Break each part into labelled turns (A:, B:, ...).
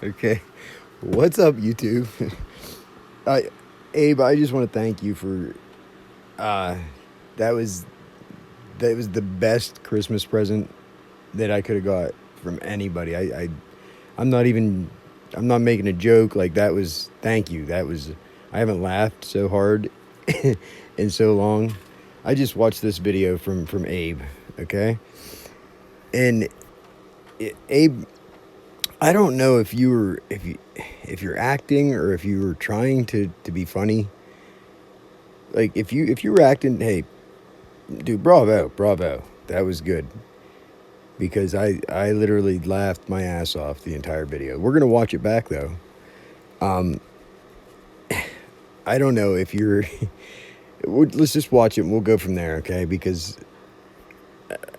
A: Okay. What's up, YouTube? I, Abe, I just want to thank you for uh that was the best Christmas present that I could have got from anybody. I'm not even I'm not making a joke. Like that was thank you. That was I haven't laughed so hard in so long. I just watched this video from Abe, okay? And Abe, I don't know if if you're acting or if you were trying to be funny. Like if you were acting, hey, dude, bravo, that was good because I literally laughed my ass off the entire video. We're gonna watch it back though. Um, I don't know if you're. Let's just watch it and we'll go from there, okay? Because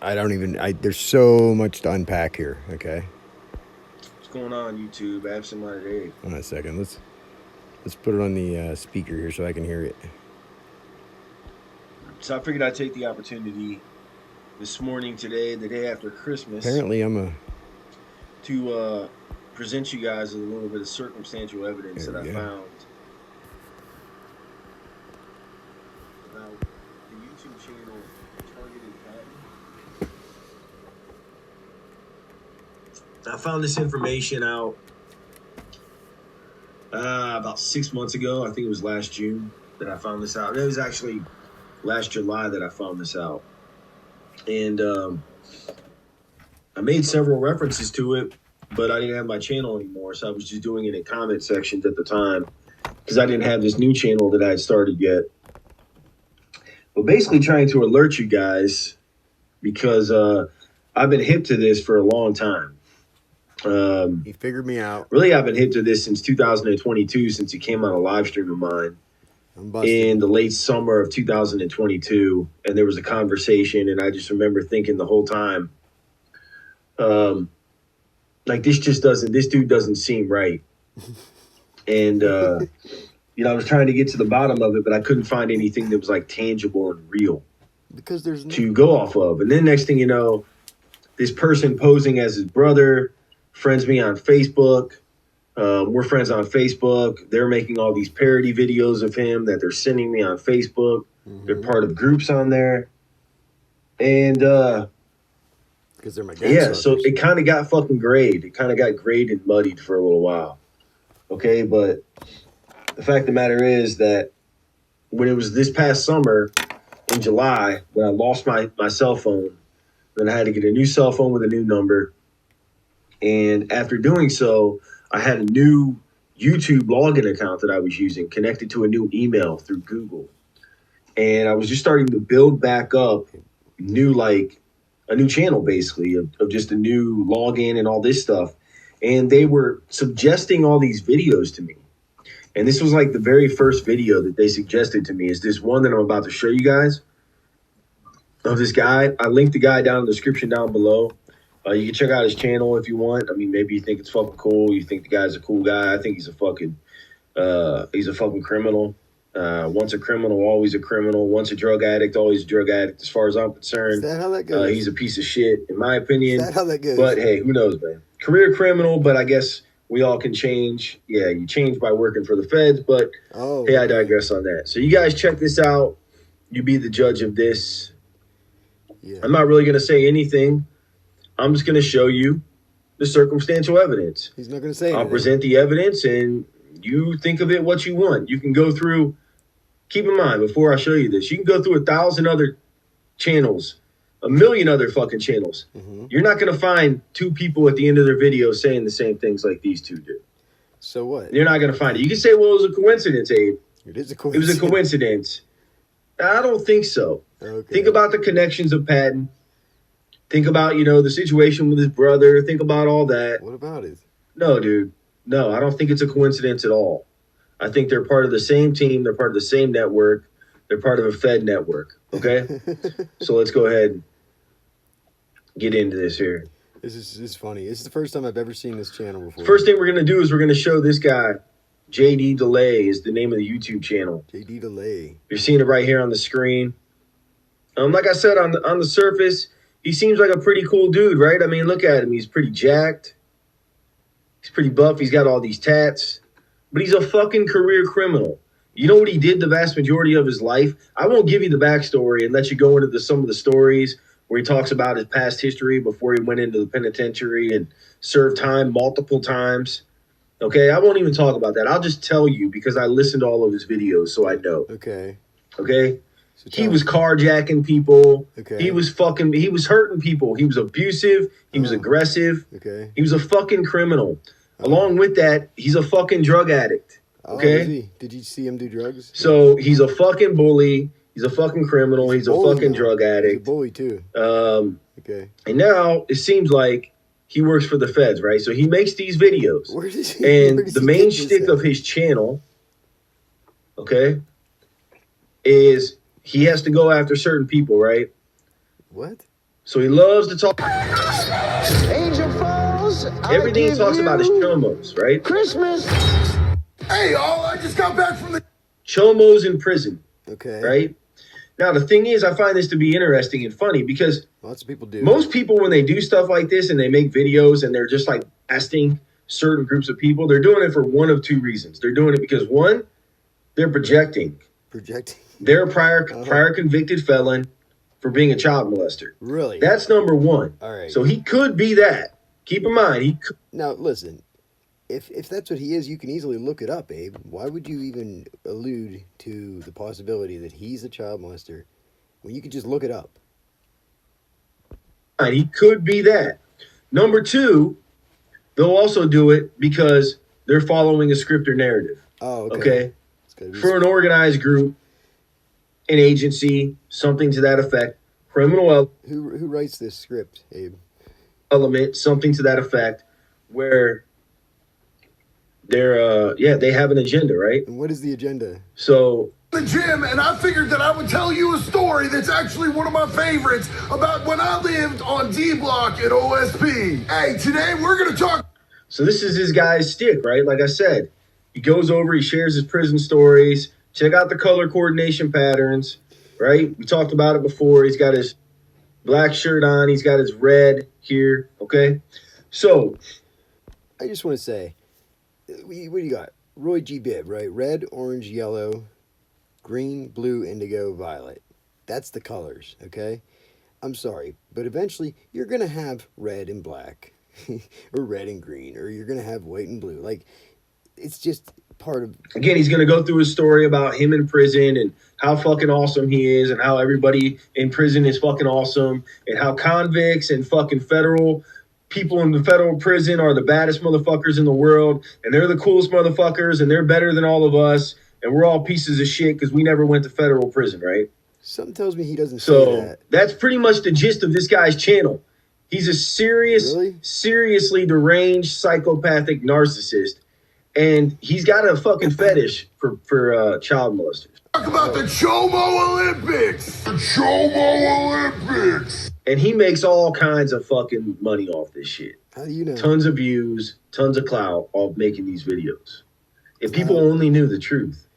A: I don't even. There's so much to unpack here, okay?
B: What's going on, YouTube? Absent-minded Abe.
A: Hold on a second. Let's put it on the speaker here so I can hear it.
B: So I figured I'd take the opportunity this morning, today, the day after Christmas.
A: Apparently,
B: to present you guys with a little bit of circumstantial evidence that I found about the YouTube channel Targeted Patent. I found this information out about 6 months ago. I think it was last June that I found this out. It was actually last July that I found this out. And I made several references to it, but I didn't have my channel anymore. So I was just doing it in comment sections at the time because I didn't have this new channel that I had started yet. But basically trying to alert you guys because I've been hip to this for a long time.
A: He figured me out.
B: Really, I've been hip to this since 2022, since it came on a live stream of mine in the late summer of 2022. And there was a conversation, and I just remember thinking the whole time, like, this dude doesn't seem right. And, I was trying to get to the bottom of it, but I couldn't find anything that was like tangible and real
A: because there's
B: to go off of. And then next thing you know, this person posing as his brother friends me on Facebook. We're friends on Facebook. They're making all these parody videos of him that they're sending me on Facebook. Mm-hmm. They're part of groups on there. And
A: because they're my
B: so it kind of got fucking grayed. It kind of got grayed and muddied for a little while. Okay, but the fact of the matter is that when it was this past summer in July, when I lost my cell phone, then I had to get a new cell phone with a new number. And after doing so, I had a new YouTube login account that I was using connected to a new email through Google. And I was just starting to build back up a new channel, basically, of just a new login and all this stuff. And they were suggesting all these videos to me. And this was like the very first video that they suggested to me is this one that I'm about to show you guys of this guy. I linked the guy down in the description down below. You can check out his channel if you want. I mean, maybe you think it's fucking cool. You think the guy's a cool guy. I think he's a fucking criminal. Once a criminal, always a criminal. Once a drug addict, always a drug addict. As far as I'm concerned,
A: is that how that goes?
B: He's a piece of shit, in my opinion.
A: Is that how that goes?
B: But hey, who knows, man? Career criminal, but I guess we all can change. Yeah, you change by working for the feds, but hey, I digress on that. So you guys check this out. You be the judge of this. Yeah. I'm not really going to say anything. I'm just going to show you the circumstantial evidence.
A: He's not going to say anything.
B: I'll present the evidence, and you think of it what you want. You can go through, keep in mind, before I show you this, you can go through 1,000 other channels, 1,000,000 other fucking channels. Mm-hmm. You're not going to find two people at the end of their video saying the same things like these two do.
A: So what?
B: You're not going to find it. You can say, well, it was a coincidence, Abe.
A: It is a coincidence.
B: It was a coincidence. I don't think so. Okay. Think about the connections of Patton. Think about, the situation with his brother. Think about all that.
A: What about it?
B: No, dude. No, I don't think it's a coincidence at all. I think they're part of the same team. They're part of the same network. They're part of a Fed network. Okay? So let's go ahead and get into this here.
A: This is funny. This is the first time I've ever seen this channel before.
B: First thing we're going to do is we're going to show this guy. JD Delay is the name of the YouTube channel.
A: JD Delay.
B: You're seeing it right here on the screen. Like I said, on the surface, he seems like a pretty cool dude, right? I mean, look at him. He's pretty jacked. He's pretty buff. He's got all these tats, but he's a fucking career criminal. You know what he did the vast majority of his life? I won't give you the backstory and let you go into some of the stories where he talks about his past history before he went into the penitentiary and served time multiple times. Okay, I won't even talk about that. I'll just tell you because I listened to all of his videos, so I know.
A: Okay.
B: Okay?
A: So
B: He was carjacking people.
A: Okay.
B: He was hurting people. He was abusive. He was aggressive.
A: Okay.
B: He was a fucking criminal. Along with that, he's a fucking drug addict. Okay?
A: Oh, is he? Did you see him do drugs?
B: So he's a fucking bully. He's a fucking criminal. He's a fucking drug
A: He's a
B: addict.
A: bully too. Okay.
B: And now it seems like he works for the feds, right? So he makes these videos.
A: Where does he,
B: And the main shtick of his channel, okay, is he has to go after certain people, right?
A: What?
B: So he loves to talk.
C: Angel Falls,
B: Everything he talks about is chomos, right?
C: Christmas.
D: Hey, y'all, I just got back from the...
B: Chomos in prison,
A: Okay.
B: right? Now, the thing is, I find this to be interesting and funny because
A: Lots of people do.
B: most people, when they do stuff like this and they make videos and they're just like blasting certain groups of people, they're doing it for one of two reasons. They're doing it because, one, they're projecting. They're a prior convicted felon for being a child molester.
A: Really?
B: That's number one.
A: All right.
B: So he could be that. Keep in mind, he could.
A: Now, listen. If that's what he is, you can easily look it up, Abe. Why would you even allude to the possibility that he's a child molester when you could just look it up?
B: He could be that. Number two, they'll also do it because they're following a script or narrative.
A: Oh, okay.
B: Okay?
A: It's gotta be
B: For an organized group, an agency, something to that effect, criminal
A: who writes this script, Abe?
B: element, something to that effect, where they have an agenda, right?
A: And what is the agenda?
B: So
D: the gym, and I figured that I would tell you a story that's actually one of my favorites about when I lived on D Block at OSP. Hey, today we're going to talk.
B: So this is his guy's stick, right? Like I said, he goes over, he shares his prison stories. Check out the color coordination patterns, right? We talked about it before. He's got his black shirt on. He's got his red here, okay? So
A: I just want to say, what do you got? Roy G. Bibb, right? Red, orange, yellow, green, blue, indigo, violet. That's the colors, okay? I'm sorry, but eventually you're going to have red and black or red and green, or you're going to have white and blue. Like, it's just part of...
B: Again, he's going to go through his story about him in prison and how fucking awesome he is and how everybody in prison is fucking awesome and how convicts and fucking federal people in the federal prison are the baddest motherfuckers in the world and they're the coolest motherfuckers and they're better than all of us and we're all pieces of shit because we never went to federal prison, right?
A: Something tells me he doesn't say that.
B: That's pretty much the gist of this guy's channel. He's a seriously deranged psychopathic narcissist. And he's got a fucking fetish for child molesters.
D: Talk about the Chomo Olympics. The Chomo Olympics.
B: And he makes all kinds of fucking money off this shit.
A: How do you know?
B: Tons of views, tons of clout off making these videos. If people only knew the truth.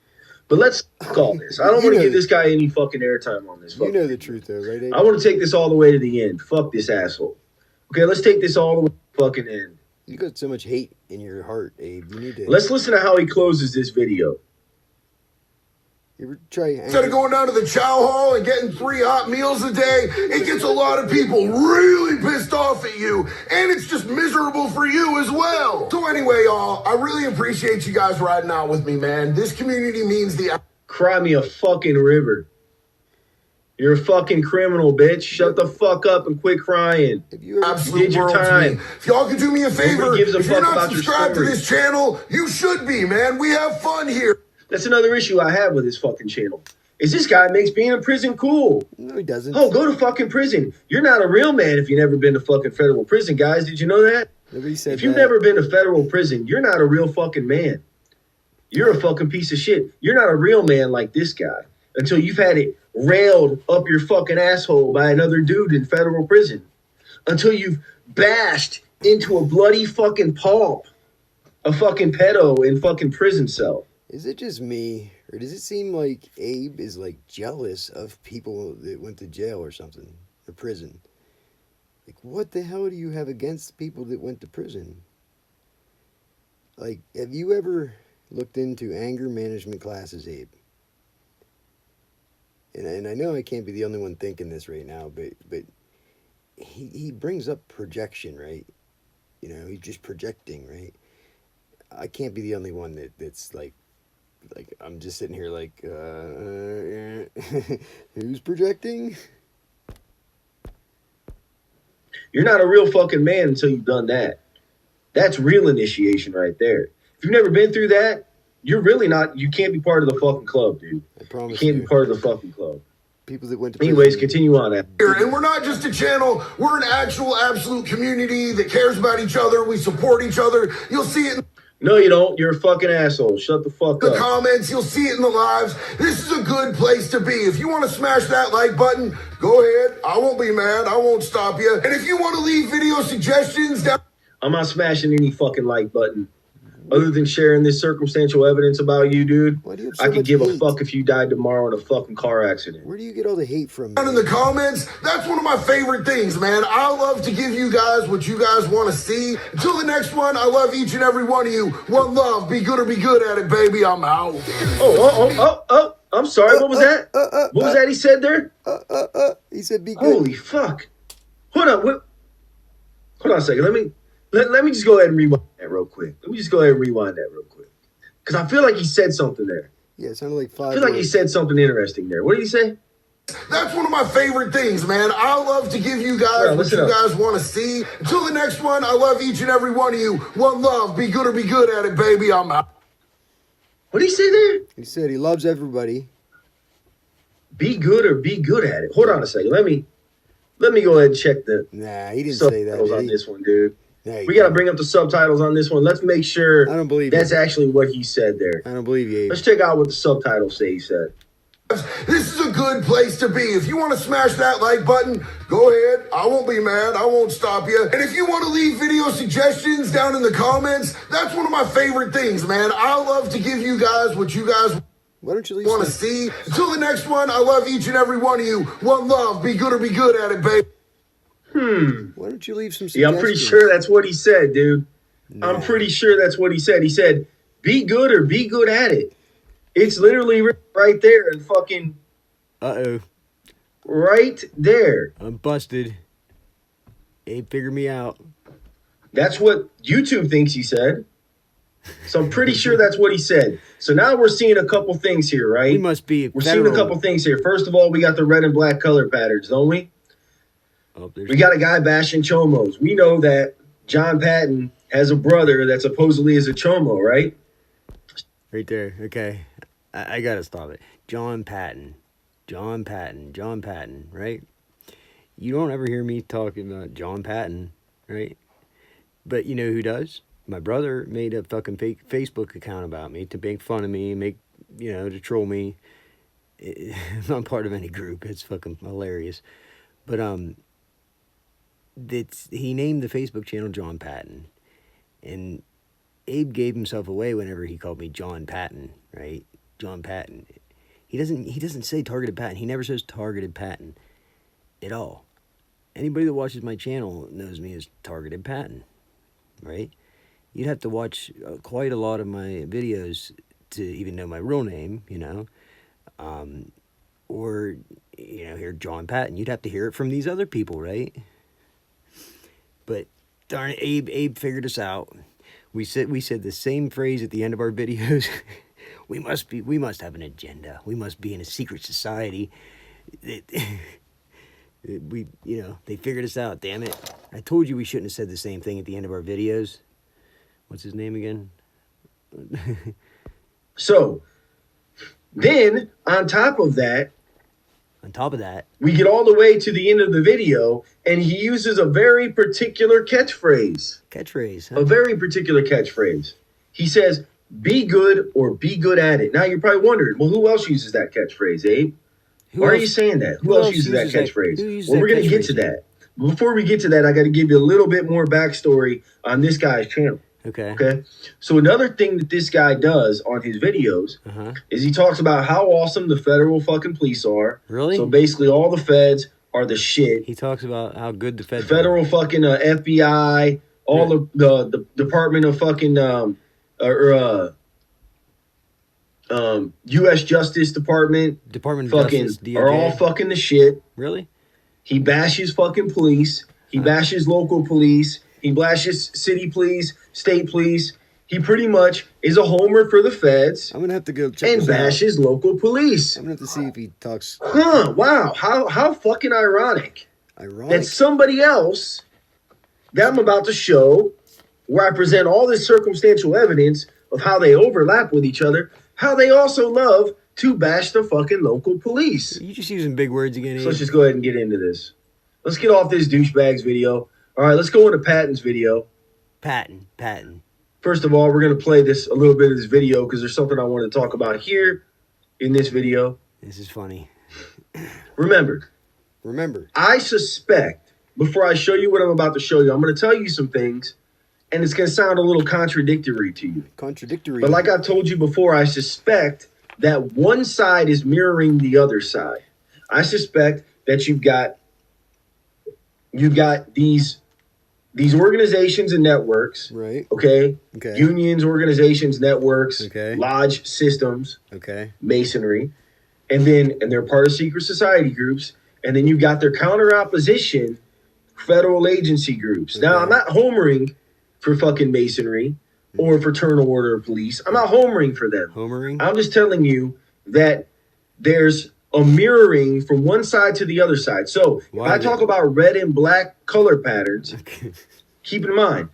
B: But let's call this. I don't want to give this guy any fucking airtime on this.
A: You know the truth, though, right, Abe?
B: I want to take this all the way to the end. Fuck this asshole. Okay, let's take this all the way to the fucking end.
A: You got so much hate in your heart, Abe. You need to...
B: Let's listen to how he closes this video.
A: You ever try...
D: Instead of going down to the chow hall and getting 3 hot meals a day, it gets a lot of people really pissed off at you, and it's just miserable for you as well. So anyway, y'all, I really appreciate you guys riding out with me, man. This community means the...
B: Cry me a fucking river. You're a fucking criminal, bitch. Shut the fuck up and quit crying.
D: Absolute
B: did your
D: world to
B: time.
D: me. If y'all could do me a favor,
B: gives a
D: if you're
B: fuck
D: not
B: about your
D: subscribed to
B: story.
D: this channel, you should be, man. We have fun here.
B: That's another issue I have with this fucking channel. Is this guy makes being in prison cool.
A: No, he doesn't.
B: Oh, go to fucking prison. You're not a real man if you've never been to fucking federal prison, guys. Did you know that?
A: Nobody said
B: If you've
A: that.
B: never been to federal prison, you're not a real fucking man. You're a fucking piece of shit. You're not a real man like this guy until you've had it railed up your fucking asshole by another dude in federal prison. Until you've bashed into a bloody fucking pulp a fucking pedo in fucking prison cell.
A: Is it just me, or does it seem like Abe is like jealous of people that went to jail or something, or prison? Like, what the hell do you have against people that went to prison? Like, have you ever looked into anger management classes, Abe? And I know I can't be the only one thinking this right now, but he brings up projection, right? You know, he's just projecting, right? I can't be the only one that's like I'm just sitting here like, who's projecting?
B: You're not a real fucking man until you've done that. That's real initiation right there. If you've never been through that, you're really not. You can't be part of the fucking club, dude.
A: I promise
B: you can't be part of the fucking club.
A: People that went to
B: Anyways,
A: prison.
B: continue on that.
D: And we're not just a channel, we're an actual absolute community that cares about each other. We support each other. You'll see it in
B: No, you don't. You're a fucking asshole. Shut the fuck
D: the
B: up.
D: comments, you'll see it in the lives. This is a good place to be. If you want to smash that like button, go ahead. I won't be mad. I won't stop you. And if you want to leave video suggestions down,
B: I'm not smashing any fucking like button. Other than sharing this circumstantial evidence about you, dude,
A: Why do you have so
B: I could
A: much
B: give a
A: hate?
B: fuck if you died tomorrow in a fucking car accident.
A: Where do you get all the hate from?
D: in the comments, that's one of my favorite things, man. I love to give you guys what you guys want to see. Until the next one, I love each and every one of you. One love. Be good or be good at it, baby. I'm out.
B: Oh, I'm sorry. What was that? What was that he said there?
A: He said be good.
B: Holy fuck. Hold on. Hold on a second. Let me just go ahead and rewind that real quick. Because I feel like he said something there.
A: Yeah, it sounded like five.
B: I feel like he said something interesting there. What did he say?
D: That's one of my favorite things, man. I love to give you guys what you guys want to see. Until the next one, I love each and every one of you. One love. Be good or be good at it, baby. I'm out.
B: What did he say there?
A: He said he loves everybody.
B: Be good or be good at it. Hold on a second. Let me go ahead and check the
A: Nah, he didn't say that.
B: subtitles
A: Did
B: on
A: he?
B: this one, dude.
A: No, he
B: We got to
A: didn't.
B: bring up the subtitles on this one. Let's make sure
A: I don't believe
B: that's
A: you.
B: actually what he said there.
A: I don't believe you, Abe.
B: Let's check out what the subtitles say he said.
D: This is a good place to be. If you want to smash that like button, go ahead. I won't be mad. I won't stop you. And if you want to leave video suggestions down in the comments, that's one of my favorite things, man. I love to give you guys what you guys
A: Why don't you leave
D: want to
A: some,
D: see. Until the next one, I love each and every one of you. One love. Be good or be good at it, baby.
A: Why don't you leave some
B: Yeah,
A: suggestions?
B: I'm pretty sure that's what he said, dude.
A: Nah.
B: I'm pretty sure that's what he said. He said, be good or be good at it. It's literally right there and fucking
A: Uh-oh.
B: right there.
A: I'm busted. Abe figured me out.
B: That's what YouTube thinks he said. So I'm pretty sure that's what he said. So now we're seeing a couple things here, right?
A: We must be
B: We're seeing a
A: federal.
B: couple things here. First of all, we got the red and black color patterns, don't we?
A: Oh, there's
B: We got a guy bashing chomos. We know that John Patton has a brother that supposedly is a chomo, right?
A: right there. Okay. I got to stop it. John Patton, right? You don't ever hear me talking about John Patton, right? But you know who does? My brother made a fucking fake Facebook account about me to make fun of me, to troll me. I'm not part of any group. It's fucking hilarious. But he named the Facebook channel John Patton, and Abe gave himself away whenever he called me John Patton, right? John Patton. He doesn't say targeted Patton. He never says targeted Patton at all. Anybody that watches my channel knows me as targeted Patton, right? You'd have to watch quite a lot of my videos to even know my real name, or hear John Patton. You'd have to hear it from these other people, right? But darn it, Abe figured us out. We said the same phrase at the end of our videos. we must have an agenda. We must be in a secret society. They figured us out, damn it. I told you we shouldn't have said the same thing at the end of our videos. What's his name again?
B: So then on top of that,
A: we
B: get all the way to the end of the video, and he uses a very particular catchphrase.
A: Huh?
B: A very particular catchphrase. He says, be good or be good at it. Now you're probably wondering, well, who else uses that catchphrase, Abe? Why are you saying that? Who else uses that catchphrase? Well, we're going to get to that. Before we get to that, I got to give you a little bit more backstory on this guy's channel. Okay. So another thing that this guy does on his videos is he talks about how awesome the federal fucking police are.
A: Really?
B: So basically all the feds are the shit.
A: He talks about how good the
B: federal fucking FBI, all the Department of fucking U.S. Justice Department,
A: Department of
B: fucking
A: Justice, DOJ.
B: are all fucking the shit.
A: Really?
B: He bashes fucking police. He bashes local police. He bashes city police, state police. He pretty much is a homer for the feds
A: I'm gonna have to go check
B: and
A: this out.
B: bashes local police.
A: I'm gonna have to see if he talks
B: Wow. How fucking ironic
A: ironic.
B: that somebody else that I'm about to show, where I present all this circumstantial evidence of how they overlap with each other, how they also love to bash the fucking local police.
A: You just using big words again,
B: So let's just go ahead and get into this. Let's get off this douchebag's video. All right, let's go into Patton's video.
A: Patton.
B: First of all, we're going to play this a little bit of this video because there's something I want to talk about here in this video.
A: This is funny.
B: Remember, I suspect, before I show you what I'm about to show you, I'm going to tell you some things, and it's going to sound a little contradictory to you. But like I told you before, I suspect that one side is mirroring the other side. I suspect that you've got these organizations and networks,
A: Right.
B: Okay?
A: Okay.
B: Unions, organizations, networks,
A: Okay.
B: lodge systems,
A: Okay.
B: masonry, and they're part of secret society groups, and then you've got their counter opposition federal agency groups. Now, I'm not homering for fucking masonry or fraternal order of police. I'm not homering for them. I'm just telling you that there's a mirroring from one side to the other side. So if I talk about red and black color patterns, keep in mind,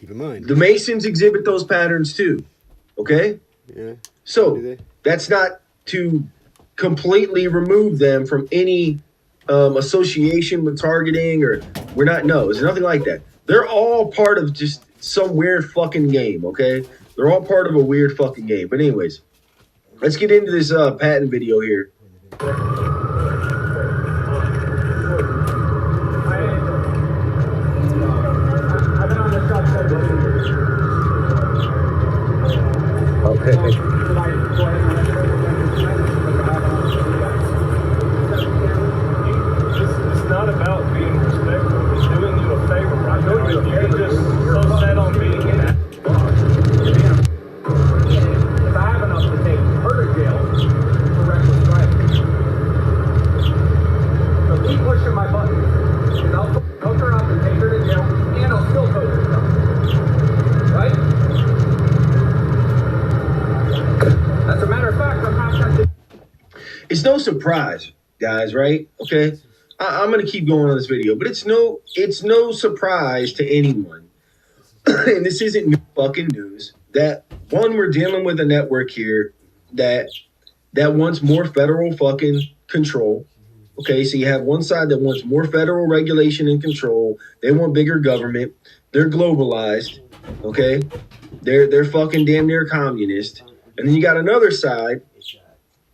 B: the Masons exhibit those patterns too. Okay?
A: Yeah.
B: So that's not to completely remove them from any association with targeting, or there's nothing like that. They're all part of just some weird fucking game, okay? They're all part of a weird fucking game. But anyways, let's get into this Patton video here.
E: It's not about being respectful. It's doing you a favor right now. If you're just so set on being in that. If I have enough to take her to jail for reckless driving, so keep pushing my buttons, and I'll hook her up and take her to jail, and I'll still tow her down. Right? As a matter of fact, I'm half tempted.
B: It's no surprise, guys, right? Okay? I'm going to keep going on this video, but it's no surprise to anyone, and this isn't new fucking news, that one, we're dealing with a network here that wants more federal fucking control. Okay, so you have one side that wants more federal regulation and control. They want bigger government. They're globalized. Okay, they're fucking damn near communist. And then you got another side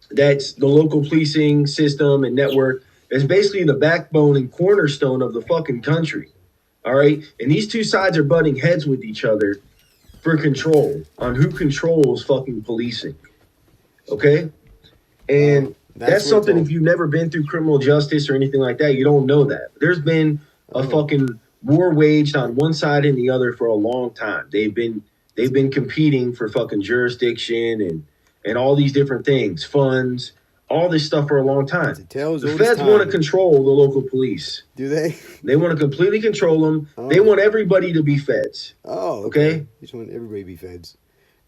B: that's the local policing system and network. It's basically the backbone and cornerstone of the fucking country. All right. And these two sides are butting heads with each other for control on who controls fucking policing. Okay. And that's something, if you've never been through criminal justice or anything like that, you don't know that. There's been a fucking war waged on one side and the other for a long time. They've been competing for fucking jurisdiction and all these different things, funds, all this stuff for a long time. The feds want to control the local police.
A: Do they?
B: They want to completely control them. Oh. They want everybody to be feds.
A: Oh,
B: okay.
A: They just want everybody to be feds.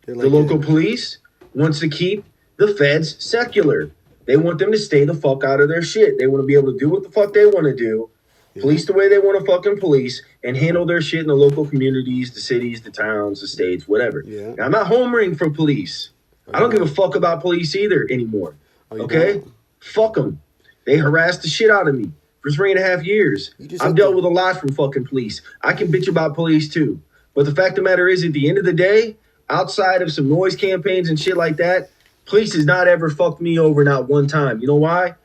B: Like the local police wants to keep the feds secular. They want them to stay the fuck out of their shit. They want to be able to do what the fuck they want to do, police the way they want to fucking police, and handle their shit in the local communities, the cities, the towns, the states, whatever. Yeah. Now, I'm not homering for police. I don't give a fuck about police either anymore. Okay? Fuck them. They harassed the shit out of me for 3.5 years. I've dealt with a lot from fucking police. I can bitch about police too. But the fact of the matter is, at the end of the day, outside of some noise campaigns and shit like that, police has not ever fucked me over, not one time. You know why?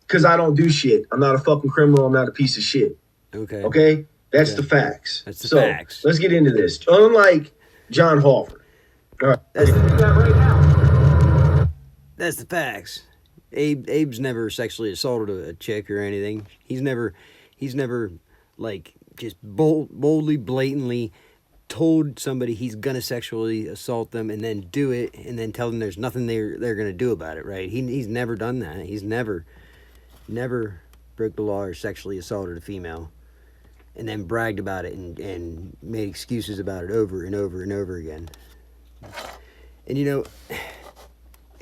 B: Because I don't do shit. I'm not a fucking criminal. I'm not a piece of shit.
A: Okay?
B: Okay? That's the facts.
A: That's the facts.
B: Let's get into this. Unlike John Hoffer. All right.
A: That's the facts. Abe's never sexually assaulted a chick or anything. He's never like just boldly, blatantly told somebody he's gonna sexually assault them and then do it and then tell them there's nothing they're gonna do about it, right? He's never done that. He's never broke the law or sexually assaulted a female and then bragged about it and made excuses about it over and over and over again. And you know,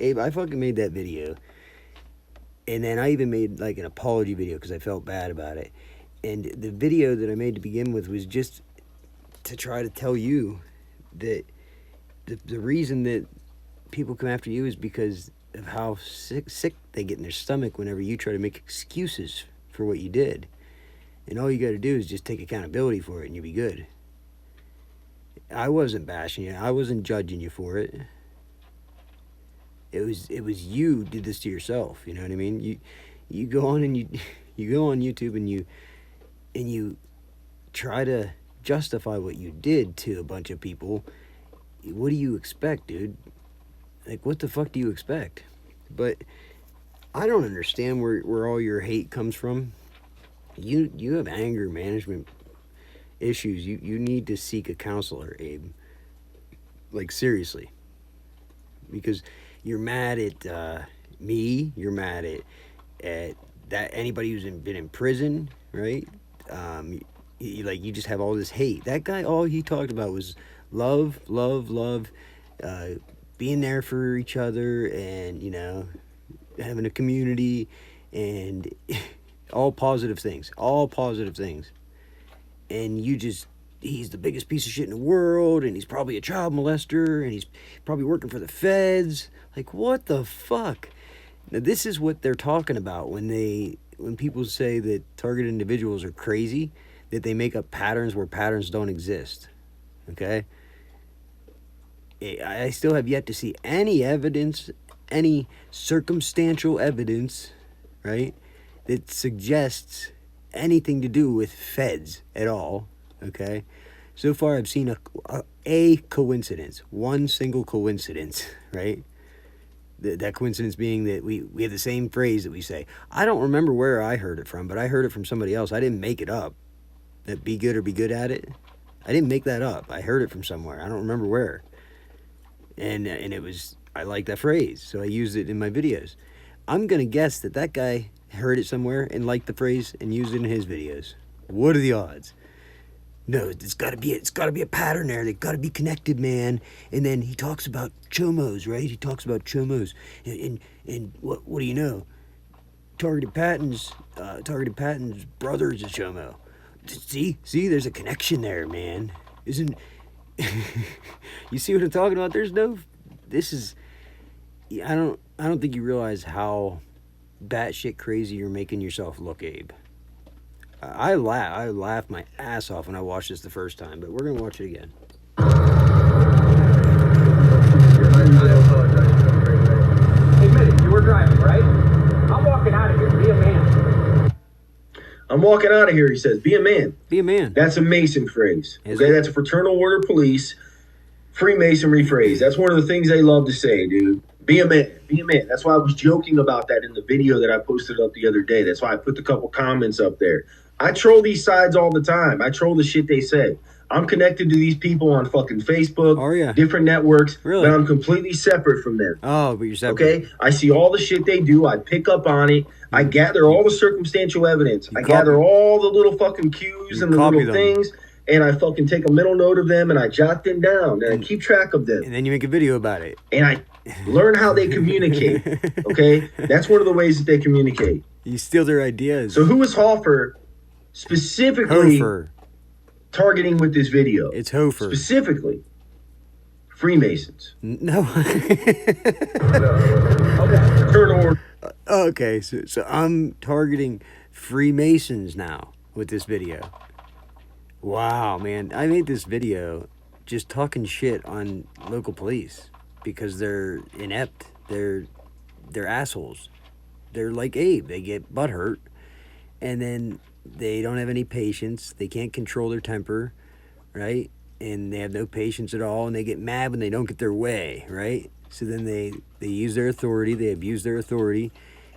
A: Abe, I fucking made that video. And then I even made like an apology video because I felt bad about it. And the video that I made to begin with was just to try to tell you that the reason that people come after you is because of how sick they get in their stomach whenever you try to make excuses for what you did. And all you got to do is just take accountability for it and you'll be good. I wasn't bashing you. I wasn't judging you for it. It was you did this to yourself. You know what I mean? You go on and you go on YouTube and you try to justify what you did to a bunch of people. What do you expect, dude? Like, what the fuck do you expect? But I don't understand where all your hate comes from. You have anger management issues. You need to seek a counselor, Abe. Like, seriously. Because you're mad at me. You're mad at that anybody who's been in prison, right? You just have all this hate. That guy, all he talked about was love, being there for each other, and you know, having a community, and all positive things. And he's the biggest piece of shit in the world, and he's probably a child molester, and he's probably working for the feds. Like, what the fuck? Now, this is what they're talking about when people say that targeted individuals are crazy, that they make up patterns where patterns don't exist. Okay? I still have yet to see any evidence, any circumstantial evidence, right, that suggests anything to do with feds at all. Okay? So far, I've seen a coincidence, one single coincidence, right? That coincidence being that we have the same phrase that we say. I don't remember where I heard it from, but I heard it from somebody else. I didn't make it up. That be good or be good at it. I didn't make that up. I heard it from somewhere. I don't remember where. And it was, I like that phrase, so I used it in my videos. I'm going to guess that guy heard it somewhere and liked the phrase and used it in his videos. What are the odds? No, it's got to be a pattern there. They've got to be connected, man. And then he talks about chomos, right? He talks about chomos. And what do you know? Targeted Patton's brother's a chomo. See, there's a connection there, man. Isn't you see what I'm talking about? I don't think you realize how batshit crazy you're making yourself look, Abe. I laughed my ass off when I watched this the first time, but we're gonna watch it again.
E: I apologize. Admit it, you were driving, right? I'm walking out of here. Be a man.
B: I'm walking out of here, he says. Be a man.
A: Be a man.
B: That's a Mason phrase.
A: Is
B: Okay,
A: it?
B: that's a fraternal order police Freemasonry phrase. That's one of the things they love to say, dude. Be a man. Be a man. That's why I was joking about that in the video that I posted up the other day. That's why I put a couple comments up there. I troll these sides all the time. I troll the shit they say. I'm connected to these people on fucking Facebook,
A: Oh, yeah.
B: different networks,
A: Really?
B: but I'm completely separate from them.
A: Oh, but you're separate.
B: Okay? I see all the shit they do. I pick up on it. I gather all the circumstantial evidence. I gather all the little fucking cues and the
A: copy
B: little
A: them.
B: things, and I fucking take a mental note of them, and I jot them down, and I keep track of them.
A: And then you make a video about it.
B: And I learn how they communicate. Okay? That's one of the ways that they communicate.
A: You steal their ideas.
B: So who is Hoffer specifically
A: Hofer.
B: targeting with this video?
A: It's Hofer.
B: Specifically, Freemasons.
A: No.
B: Turn order.
A: Okay, so I'm targeting Freemasons now with this video. Wow, man. I made this video just talking shit on local police because they're inept. They're assholes. They're like Abe. They get butthurt, and then they don't have any patience. They can't control their temper, right? And they have no patience at all, and they get mad when they don't get their way, right? So then they use their authority, they abuse their authority,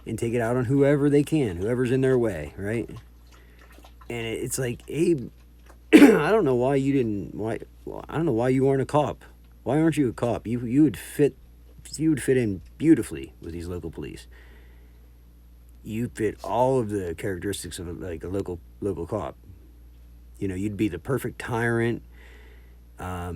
A: and take it out on whoever they can, whoever's in their way, right? And it's like, Abe, I don't know why you didn't. I don't know why you aren't a cop. Why aren't you a cop? You would fit. You would fit in beautifully with these local police. You fit all of the characteristics of like a local cop. You know, you'd be the perfect tyrant. I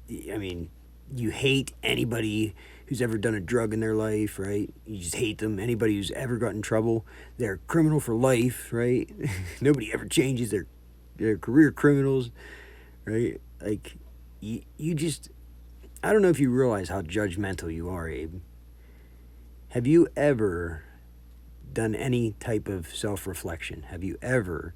A: mean, you hate anybody who's ever done a drug in their life, right? You just hate them. Anybody who's ever got in trouble, they're a criminal for life, right? Nobody ever changes. They're career criminals, right? Like, you just... I don't know if you realize how judgmental you are, Abe. Have you ever done any type of self-reflection? Have you ever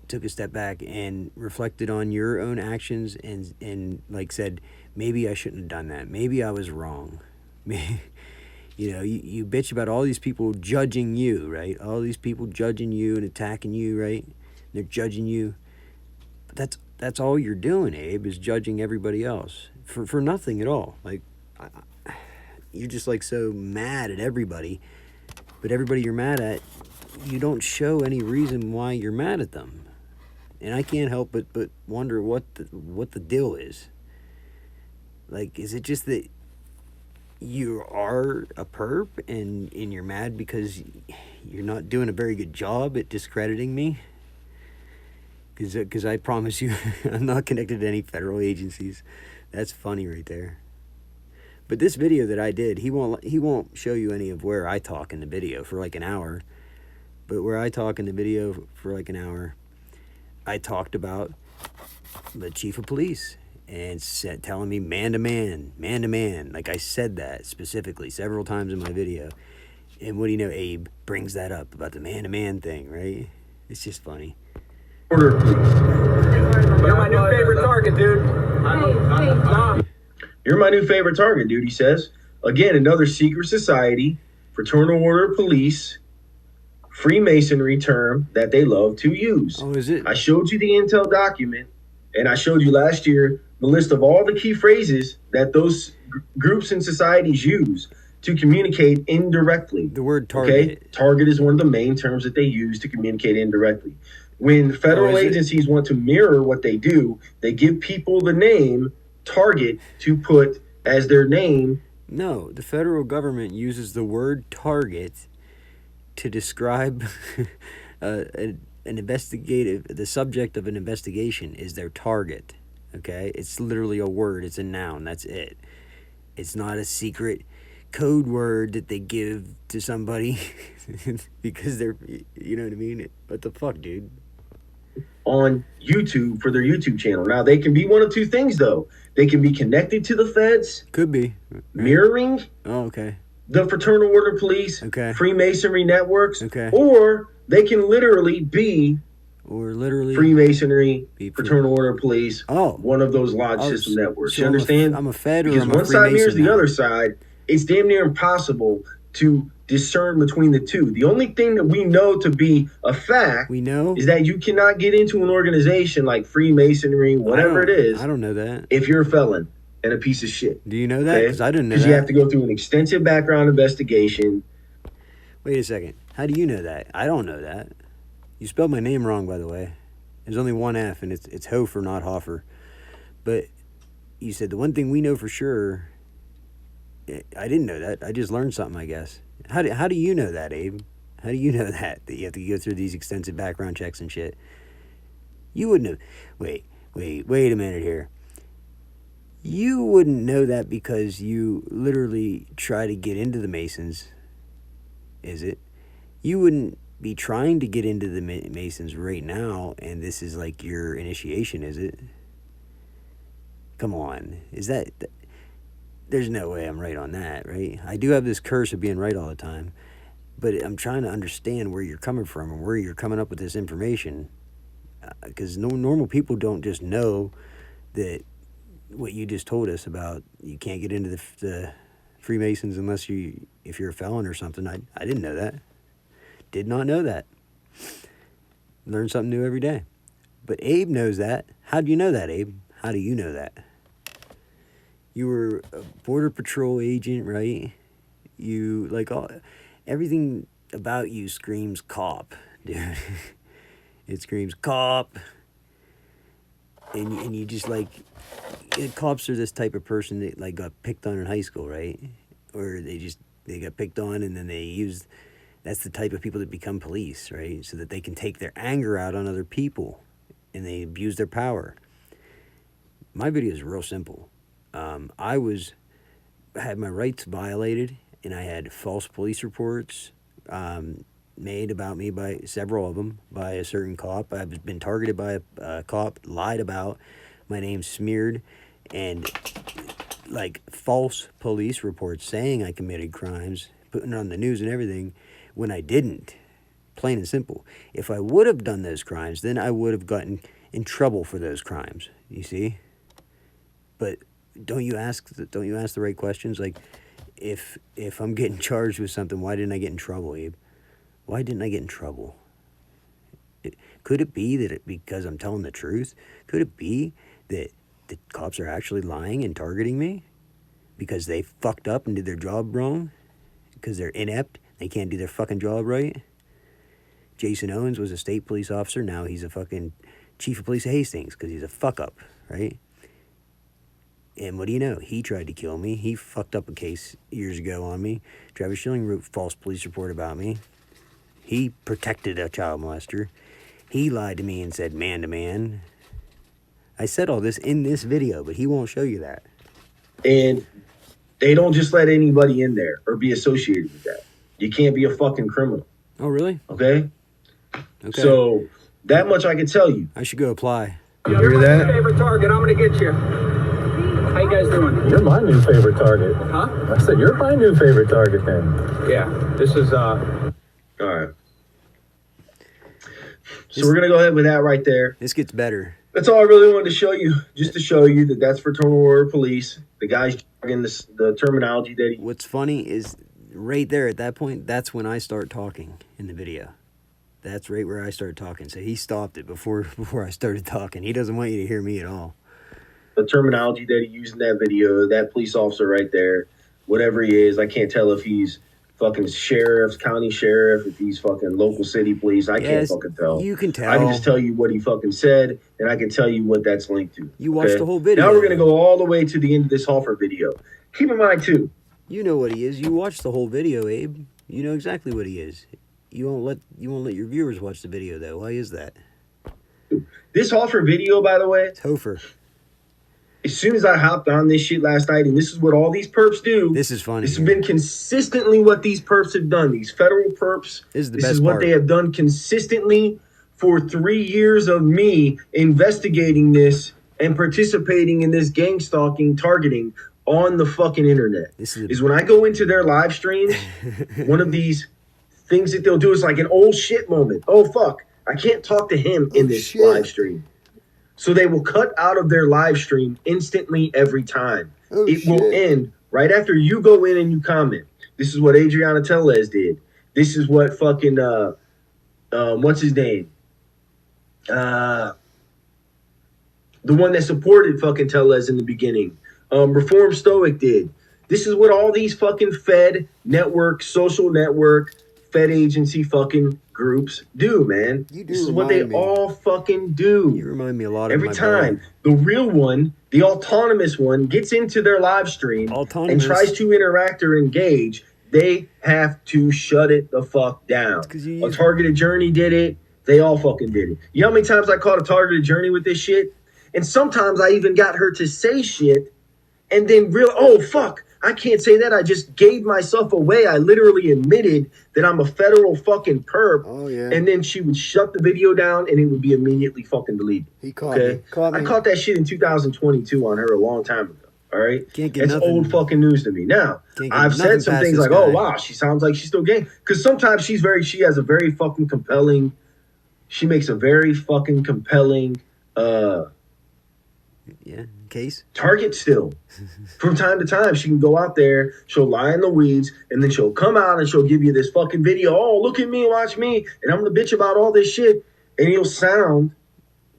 A: took a step back and reflected on your own actions and like said, maybe I shouldn't have done that. Maybe I was wrong. You know, you bitch about all these people judging you, right? All these people judging you and attacking you, right? They're judging you. But that's all you're doing, Abe, is judging everybody else for nothing at all. Like, you're just like so mad at everybody, but everybody you're mad at, you don't show any reason why you're mad at them. And I can't help but wonder what the deal is. Like, is it just that you are a perp and you're mad because you're not doing a very good job at discrediting me? Because I promise you, I'm not connected to any federal agencies. That's funny right there. But this video that I did, he won't show you any of where I talk in the video for like an hour. But where I talk in the video for like an hour, I talked about the chief of police and telling me man to man. Like, I said that specifically several times in my video. And what do you know, Abe brings that up about the man to man thing, right? It's just funny.
B: Order, please.
E: You're my new favorite target, dude.
B: You're my new favorite target, dude, he says. Again, another secret society, fraternal order of police, Freemasonry term that they love to use.
A: Oh, is it?
B: I showed you the intel document, and I showed you last year the list of all the key phrases that those groups and societies use to communicate indirectly.
A: The word target.
B: Okay? Target is one of the main terms that they use to communicate indirectly. When federal agencies want to mirror what they do, they give people the name target to put as their name.
A: No, the federal government uses the word target to describe an investigative, the subject of an investigation is their target, okay? It's literally a word. It's a noun. That's it. It's not a secret code word that they give to somebody because they're, you know what I mean? What the fuck, dude?
B: On YouTube for their YouTube channel. Now, they can be one of two things, though. They can be connected to the feds.
A: Could be.
B: Mirroring.
A: Oh, okay.
B: The fraternal order police.
A: Okay.
B: Freemasonry networks.
A: Okay.
B: Or they can literally be Freemasonry, fraternal order police.
A: Oh.
B: One of those lodge system networks.
A: So
B: you understand?
A: I'm a Fed or
B: because
A: I'm a
B: one side mirrors the
A: now.
B: other side. It's damn near impossible to discern between the two. The only thing that we know to be a fact is that you cannot get into an organization like Freemasonry, whatever it is.
A: I don't know that.
B: If you're a felon and a piece of shit.
A: Do you know that? Because I didn't know that.
B: Because you have to go through an extensive background investigation.
A: Wait a second. How do you know that? I don't know that. You spelled my name wrong, by the way. There's only one F, and it's Hofer, not Hoffer. But you said the one thing we know for sure. I didn't know that. I just learned something, I guess. How do you know that, Abe? How do you know that you have to go through these extensive background checks and shit? You wouldn't have... Wait a minute here. You wouldn't know that because you literally try to get into the Masons, is it? You wouldn't be trying to get into the Masons right now, and this is like your initiation, is it? Come on. Is that... There's no way I'm right on that, right? I do have this curse of being right all the time, but I'm trying to understand where you're coming from and where you're coming up with this information, because normal people don't just know that what you just told us about you can't get into the Freemasons unless if you're a felon or something. I didn't know that. Did not know that. Learn something new every day. But Abe knows that. How do you know that, Abe? How do you know that? You were a Border Patrol agent, right? You, like, everything about you screams cop, dude. It screams cop. and you just like, cops are this type of person that like got picked on in high school, right? Or they got picked on, and then that's the type of people that become police, right? So that they can take their anger out on other people, and they abuse their power. My video is real simple. I had my rights violated, and I had false police reports made about me by several of them by a certain cop. I've been targeted by a cop, lied about, my name smeared, and like false police reports saying I committed crimes, putting it on the news and everything, when I didn't. Plain and simple. If I would have done those crimes, then I would have gotten in trouble for those crimes. You see? But don't you ask the right questions? Like, if I'm getting charged with something, why didn't I get in trouble, Abe? Why didn't I get in trouble? Could it be that because I'm telling the truth? Could it be that the cops are actually lying and targeting me because they fucked up and did their job wrong? Because they're inept? They can't do their fucking job right? Jason Owens was a state police officer. Now he's a fucking chief of police of Hastings because he's a fuck up, right? And what do you know? He tried to kill me. He fucked up a case years ago on me. Travis Schilling wrote a false police report about me. He protected a child molester. He lied to me and said man to man. I said all this in this video, but he won't show you that.
B: And they don't just let anybody in there or be associated with that. You can't be a fucking criminal.
A: Oh, really?
B: Okay?
A: Okay.
B: So that much I can tell you.
A: I should go apply.
E: You hear that? Favorite target. I'm gonna get you. How you guys doing?
F: You're my new favorite target.
E: Huh?
F: I said you're my new favorite target then.
E: Yeah. This is
B: All right. So we're gonna go ahead with that right there.
A: This gets better.
B: That's all I really wanted to show you, just to show you that that's Fraternal Order Police. The guy's jargon, the terminology that he.
A: What's funny is right there at that point, that's when I start talking in the video. That's right where I start talking. So he stopped it before I started talking. He doesn't want you to hear me at all.
B: The terminology that he used in that video, that police officer right there, whatever he is, I can't tell if he's fucking sheriff, county sheriff, if he's fucking local city police. I can't fucking tell.
A: You can tell.
B: I can just tell you what he fucking said, and I can tell you what that's linked to.
A: You watched the whole video.
B: Now we're going to go all the way to the end of this Hoffer video. Keep in mind, too.
A: You know what he is. You watched the whole video, Abe. You know exactly what he is. You won't let your viewers watch the video, though. Why is that?
B: This Hoffer video, by the way.
A: It's Hofer.
B: As soon as I hopped on this shit last night, and this is what all these perps do.
A: This is funny.
B: This has been consistently what these perps have done. These federal perps.
A: This is the
B: this
A: best
B: is what
A: part.
B: they have done consistently for 3 years of me investigating this and participating in this gang stalking, targeting on the fucking internet.
A: This
B: is when I go into their live streams, one of these things that they'll do is like an old shit moment. Oh, fuck. I can't talk to him in this live stream. So they will cut out of their live stream instantly every time. It will end right after you go in and you comment. This is what Adriana Tellez did. This is what fucking, what's his name? The one that supported fucking Tellez in the beginning. Reform Stoic did. This is what all these fucking Fed network, social network, Fed agency fucking groups do, man. This is what they all fucking do.
A: You remind me a lot of
B: every
A: my
B: time.
A: brother.
B: The real one, the autonomous one, gets into their live stream and tries to interact or engage. They have to shut it the fuck down. A Targeted Journey did it. They all fucking did it. You know how many times I caught a Targeted Journey with this shit? And sometimes I even got her to say shit and then oh, fuck. I can't say that. I just gave myself away. I literally admitted that I'm a federal fucking perp.
A: Oh, yeah.
B: And then she would shut the video down and it would be immediately fucking deleted.
A: He caught me.
B: I caught that shit in 2022 on her a long time ago. All right?
A: Can't get
B: It's
A: nothing.
B: old fucking news to me. Now,
A: Can't get
B: I've
A: nothing
B: said some
A: past
B: things
A: this
B: like, oh,
A: guy.
B: wow, she sounds like she's still gay. Because sometimes she has a very fucking compelling, she makes a very fucking compelling,
A: case
B: target still. From time to time, she can go out there, she'll lie in the weeds, and then she'll come out and she'll give you this fucking video. Oh, look at me, watch me, and I'm gonna bitch about all this shit, and it'll sound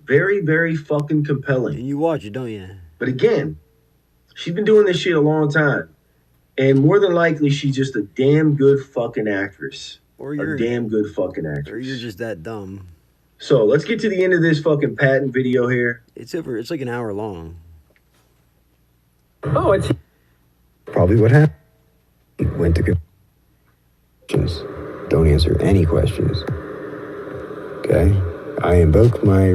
B: very, very fucking compelling.
A: And you watch it, don't you?
B: But again, she's been doing this shit a long time, and more than likely, she's just a damn good fucking actress.
A: Or
B: a
A: you're
B: damn good fucking actress.
A: Or you're just that dumb.
B: So let's get to the end of this fucking patent video here.
A: It's like an hour long.
E: Oh, it's
A: Probably what happened. Went to questions. Don't answer any questions. Okay? I invoke my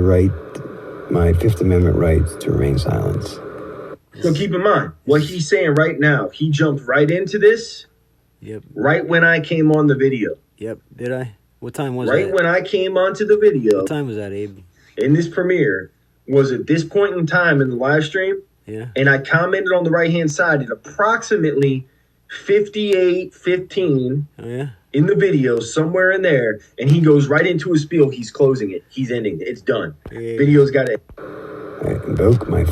A: Fifth Amendment right to remain silent.
B: So keep in mind, what he's saying right now, he jumped right into this.
A: Yep.
B: Right when I came on the video.
A: Yep. Did I? What time was that?
B: Right when I came onto the video.
A: What time was that, Abe?
B: In this premiere was at this point in time in the live stream.
A: Yeah.
B: And I commented on the right-hand side at approximately 58:15 in the video, somewhere in there, and he goes right into his spiel. He's closing it. He's ending it. It's done.
A: Hey.
B: Video's got it.
A: I invoke my...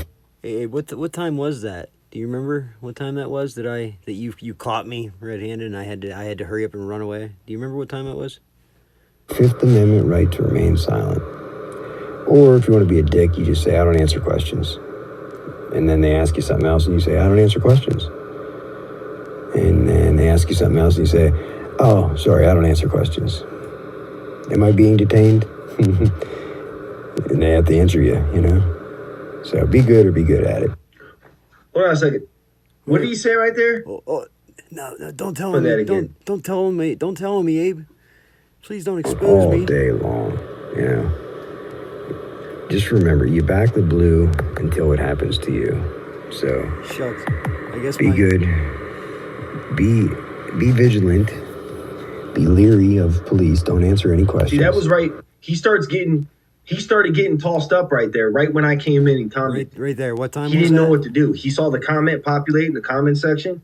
A: Hey, what time was that? Do you remember what time that was that you caught me red-handed and I had to hurry up and run away? Do you remember what time it was? Fifth Amendment right to remain silent. Or if you want to be a dick, you just say, I don't answer questions. And then they ask you something else and you say, I don't answer questions. And then they ask you something else and you say, oh, sorry, I don't answer questions. Am I being detained? And they have to answer you, you know? So be good or be good at it.
B: Hold on a second. What did he say right there?
A: No, don't tell him. Don't tell him. Don't tell him, Abe. Please don't expose me. All day long, you know. Just remember, you back the blue until it happens to you. So shucks. I guess be good. Be vigilant. Be leery of police. Don't answer any questions.
B: See, that was right. He started getting tossed up right there, right when I came in and commented.
A: Right there. What time
B: he
A: was
B: didn't
A: that?
B: know what to do. He saw the comment populate in the comment section.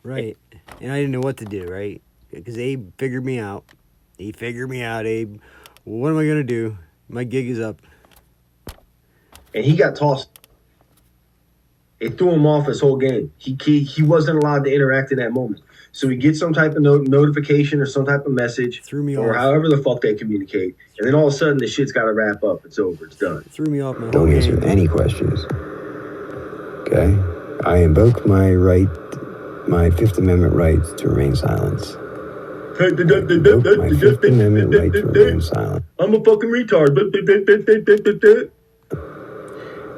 A: Right. And I didn't know what to do, right? Because Abe figured me out. He figured me out, Abe. What am I going to do? My gig is up.
B: And he got tossed. It threw him off his whole game. He wasn't allowed to interact in that moment. So he gets some type of notification or some type of message.
A: Threw me
B: or
A: off.
B: however the fuck they communicate. And then all of a sudden, the shit's got to wrap up. It's over. It's done.
A: Threw me off my Don't answer game. Any questions. Okay? I invoke my Fifth Amendment right to remain silent. My Fifth Amendment right to remain silent.
B: I'm a fucking retard.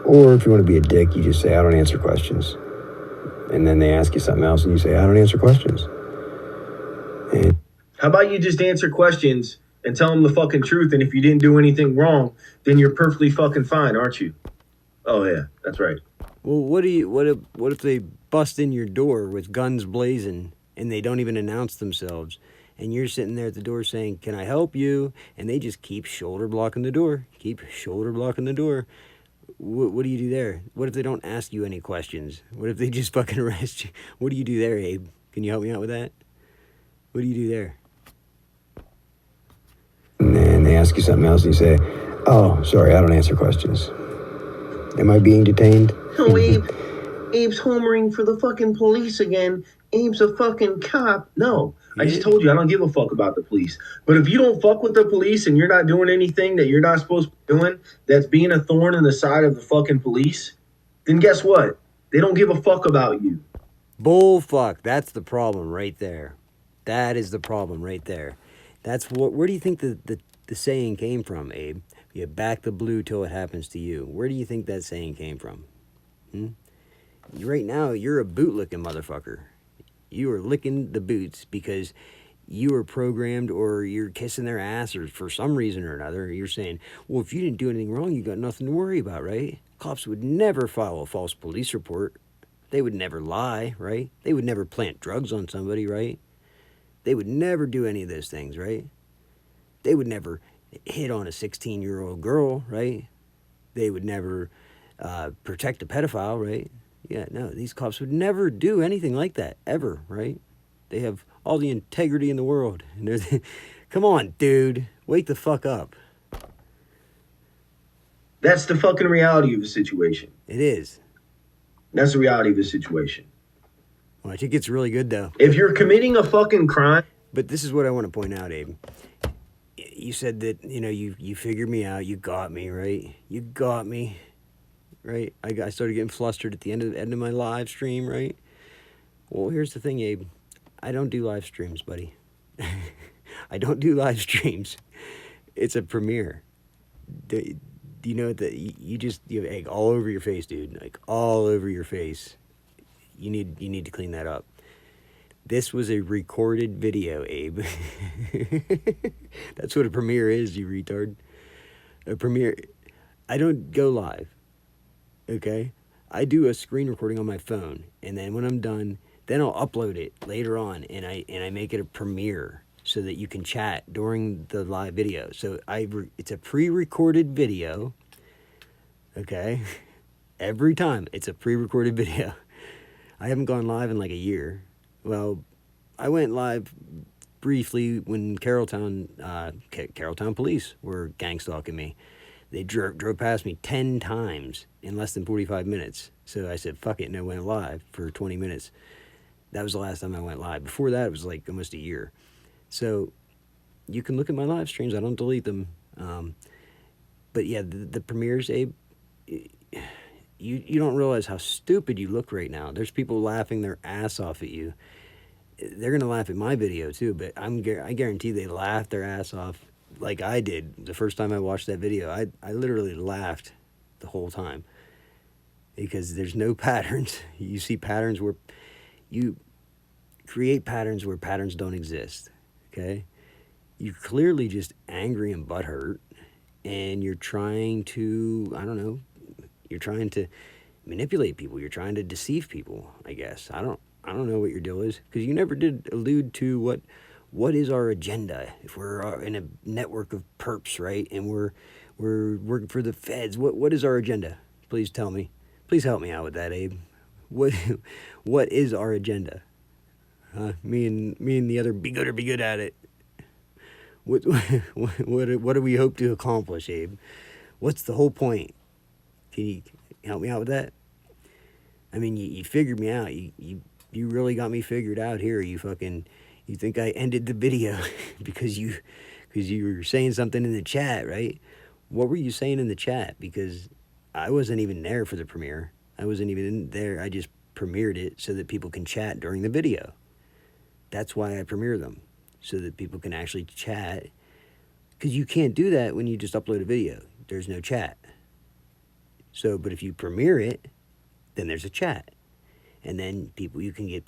A: Or if you want to be a dick, you just say, I don't answer questions. And then they ask you something else and you say, I don't answer questions. And
B: how about you just answer questions and tell them the fucking truth, and if you didn't do anything wrong, then you're perfectly fucking fine, aren't you? Oh yeah, that's right.
A: Well, what if they bust in your door with guns blazing and they don't even announce themselves, and you're sitting there at the door saying, can I help you? And they just keep shoulder blocking the door. What do you do there? What if they don't ask you any questions? What if they just fucking arrest you? What do you do there, Abe? Can you help me out with that? What do you do there? And then they ask you something else and you say, oh, sorry, I don't answer questions. Am I being detained?
B: No, Abe. Abe's homering for the fucking police again. Abe's a fucking cop. No, I just told you I don't give a fuck about the police. But if you don't fuck with the police and you're not doing anything that you're not supposed to be doing, that's being a thorn in the side of the fucking police, then guess what? They don't give a fuck about you.
A: Bull fuck. That's the problem right there. That is the problem right there. That's what. Where do you think the saying came from, Abe? You back the blue till it happens to you. Where do you think that saying came from? Right now, you're a boot-licking motherfucker. You are licking the boots because you are programmed, or you're kissing their ass, or for some reason or another, you're saying, well, if you didn't do anything wrong, you got nothing to worry about, right? Cops would never file a false police report. They would never lie, right? They would never plant drugs on somebody, right? They would never do any of those things, right? They would never hit on a 16-year-old girl, right? They would never protect a pedophile, right? Yeah, no, these cops would never do anything like that, ever, right? They have all the integrity in the world. And come on, dude, wake the fuck up.
B: That's the fucking reality of the situation.
A: It is.
B: That's the reality of the situation.
A: Well, I think it's really good, though.
B: If you're committing a fucking crime...
A: But this is what I want to point out, Abe. You said that, you figured me out. You got me, right? You got me, right? I started getting flustered at the end of my live stream, right? Well, here's the thing, Abe. I don't do live streams, buddy. I don't do live streams. It's a premiere. Do you know that you have egg all over your face, dude? Like all over your face. You need to clean that up. This was a recorded video, Abe. That's what a premiere is, you retard. A premiere. I don't go live. Okay? I do a screen recording on my phone, and then when I'm done, then I'll upload it later on, and I make it a premiere so that you can chat during the live video. So it's a pre-recorded video. Okay? Every time it's a pre-recorded video. I haven't gone live in like a year. Well, I went live briefly when Carrolltown police were gang stalking me. They drove past me 10 times in less than 45 minutes. So I said, fuck it, and I went live for 20 minutes. That was the last time I went live. Before that, it was like almost a year. So you can look at my live streams. I don't delete them. But yeah, the premieres, Abe, you don't realize how stupid you look right now. There's people laughing their ass off at you. They're going to laugh at my video too, but I guarantee they laughed their ass off like I did the first time I watched that video. I literally laughed the whole time because there's no patterns. You see patterns where you create patterns where patterns don't exist, okay? You're clearly just angry and butthurt, and you're trying to, I don't know, you're trying to manipulate people. You're trying to deceive people, I guess. I don't know what your deal is, because you never did allude to what is our agenda. If we're in a network of perps, right, and we're working for the feds, what is our agenda? Please tell me. Please help me out with that, Abe. What is our agenda? Me and the other be good at it. What do we hope to accomplish, Abe? What's the whole point? Can you help me out with that? I mean, you figured me out. You really got me figured out here. You think I ended the video because you were saying something in the chat, right? What were you saying in the chat? Because I wasn't even there for the premiere. I wasn't even in there. I just premiered it so that people can chat during the video. That's why I premiere them, so that people can actually chat. Because you can't do that when you just upload a video. There's no chat. So, but if you premiere it, then there's a chat. And then you can get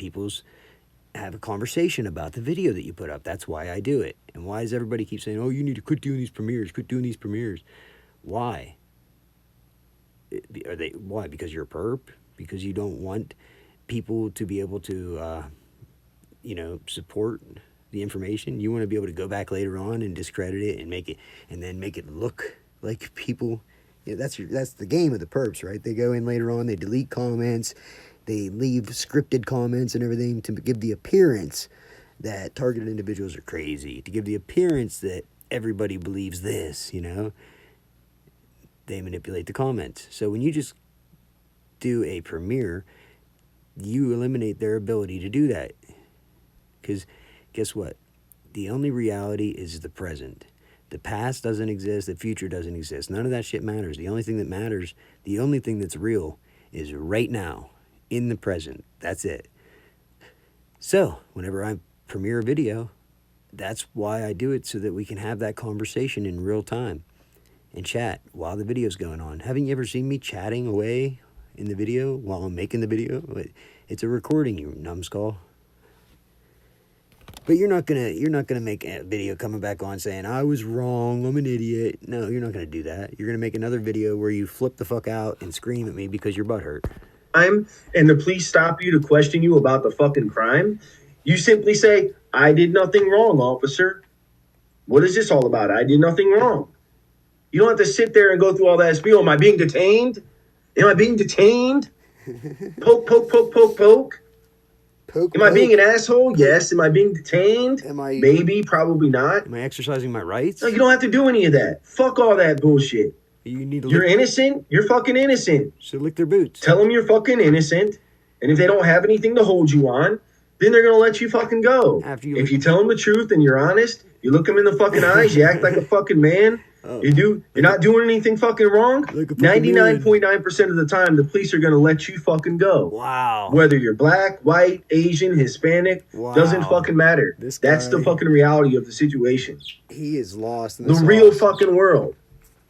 A: have a conversation about the video that you put up. That's why I do it. And why does everybody keep saying, oh, you need to quit doing these premieres, Why? Why? Because you're a perp? Because you don't want people to be able to, support the information? You want to be able to go back later on and discredit it and make it look like people. Yeah, that's the game of the perps, right? They go in later on, they delete comments, they leave scripted comments and everything to give the appearance that targeted individuals are crazy, to give the appearance that everybody believes this, They manipulate the comments. So when you just do a premiere, you eliminate their ability to do that. Because guess what? The only reality is the present. The past doesn't exist. The future doesn't exist. None of that shit matters. The only thing that matters, the only thing that's real is right now, in the present. That's it. So whenever I premiere a video, that's why I do it, so that we can have that conversation in real time and chat while the video's going on. Haven't you ever seen me chatting away in the video while I'm making the video? It's a recording, you numbskull. But you're not gonna make a video coming back on saying I was wrong, I'm an idiot. No, you're not gonna do that. You're gonna make another video where you flip the fuck out and scream at me because your butt hurt.
B: And the police stop you to question you about the fucking crime, you simply say, I did nothing wrong, officer. What is this all about? I did nothing wrong. You don't have to sit there and go through all that spiel. Am I being detained? Am I being detained? Poke, poke, poke, poke, poke. Am I being an asshole? Yes. Am I being detained? Maybe, probably not.
A: Am I exercising my rights?
B: No, you don't have to do any of that. Fuck all that bullshit. You're innocent. You're fucking innocent.
A: So lick their boots.
B: Tell them you're fucking innocent. And if they don't have anything to hold you on, then they're going to let you fucking go. If you tell them the truth and you're honest, you look them in the fucking eyes, you act like a fucking man. You're not doing anything fucking wrong. 99.9% of the time, the police are going to let you fucking go.
A: Wow.
B: Whether you're black, white, Asian, Hispanic, doesn't fucking matter. That's the fucking reality of the situation.
A: He is lost in
B: the real fucking world.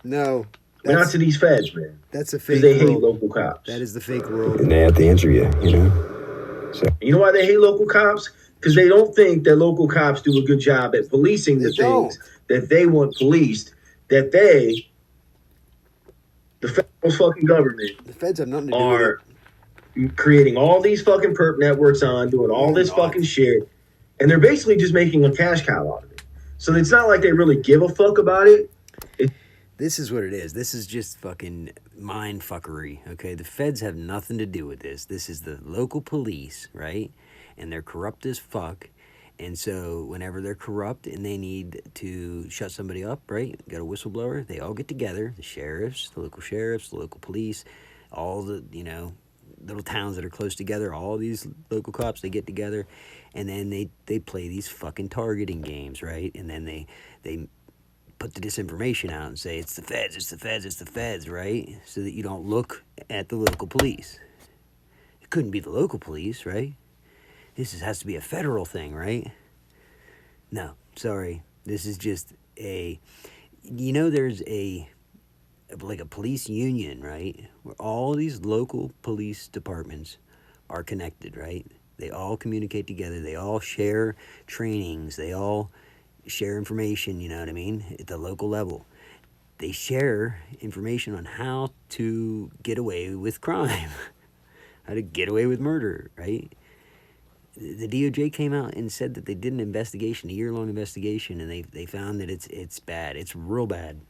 A: No,
B: We're not to these feds, man.
A: that's a
B: Because
A: fake
B: they hate
A: world.
B: local cops.
A: That is the fake world.
D: And they have to answer you, you know? So
B: You know why they hate local cops? Because they don't think that local cops do a good job at policing the
A: They don't.
B: things that they want policed, that they, the federal fucking government,
A: The feds have nothing to do
B: are
A: with it.
B: creating all these fucking perp networks on, doing all
A: They're
B: this
A: not.
B: fucking shit, and they're basically just making a cash cow out of it. So it's not like they really give a fuck about it.
A: This is what it is. This is just fucking mind fuckery, okay? The feds have nothing to do with this. This is the local police, right? And they're corrupt as fuck. And so whenever they're corrupt and they need to shut somebody up, right? Got a whistleblower, they all get together, the sheriffs, the local police, all the, you know, little towns that are close together, all these local cops, they get together, and then they play these fucking targeting games, right? And then they put the disinformation out and say, it's the feds, it's the feds, it's the feds, right? So that you don't look at the local police. It couldn't be the local police, right? Has to be a federal thing, right? No, sorry. This is just a, you know, there's like a police union, right? Where all these local police departments are connected, right? They all communicate together. They all share trainings. They all share information, you know what I mean, at the local level. They share information on how to get away with crime, how to get away with murder, right? The DOJ came out and said that they did an investigation, a year-long investigation, and they found that it's bad. It's real bad.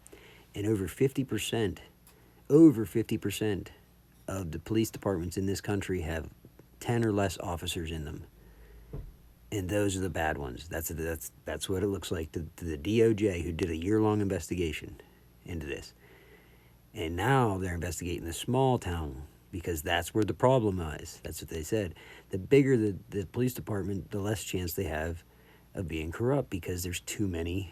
A: And over 50% of the police departments in this country have 10 or less officers in them. And those are the bad ones. That's what it looks like to the DOJ, who did a year-long investigation into this. And now they're investigating the small town because that's where the problem is. That's what they said. The bigger the police department, the less chance they have of being corrupt because there's too many